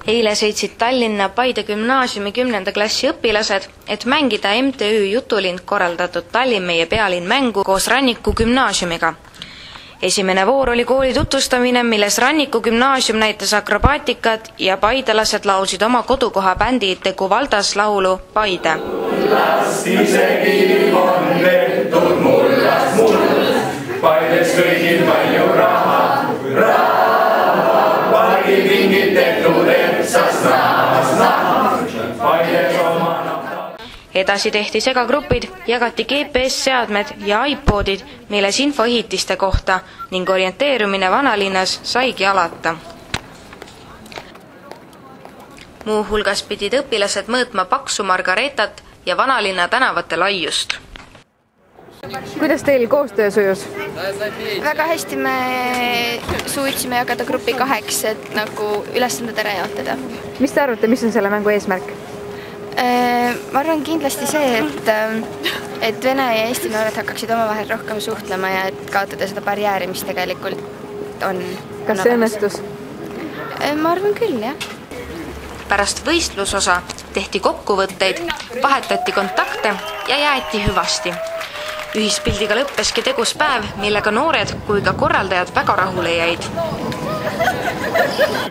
Eile sõitsid Tallinna Paide gümnaasiumi 10. klassi õpilased, et mängida MTÜ Jutulind korraldatud Tallinn meie pealinn mängu koos Ranniku gümnaasiumiga. Esimene voor oli kooli tutvustamine, milles Ranniku gümnaasium näitas akrobaatikat ja paidelased laulsid oma kodukoha bändi Tegu Valdas laulu Paide. Isegi on tehtud mullas muld, Paides kõigil palju raha, pargid mingid tehtud etsas nahas, Paides oma nahas. Edasi tehti segagrupid, jagati GPS-seadmed ja iPodid, milles info ehitiste kohta ning orienteerumine vanalinnas saigi alata. Muuhulgas pidid õpilased mõõtma paksu Margaretat ja vanalinna tänavate laiust. Kuidas teil koostöö sujus? Väga hästi me suutsime jagada grupi 2, et nagu ülesanded ära jaotada. Mis te arvate, mis on selle mängu eesmärk? Ma arvan kindlasti see, et vene ja eesti noored hakkaksid omavahel rohkem suhtlema ja et kaotada seda barjääri, mis tegelikult on. Kas see õnnestus? Ma arvan küll, jah. Pärast võistlusosa tehti kokkuvõtteid, vahetati kontakte ja jäeti hüvasti. Ühispildiga lõppeski tegus päev, millega noored kui ka korraldajad väga rahule jäid.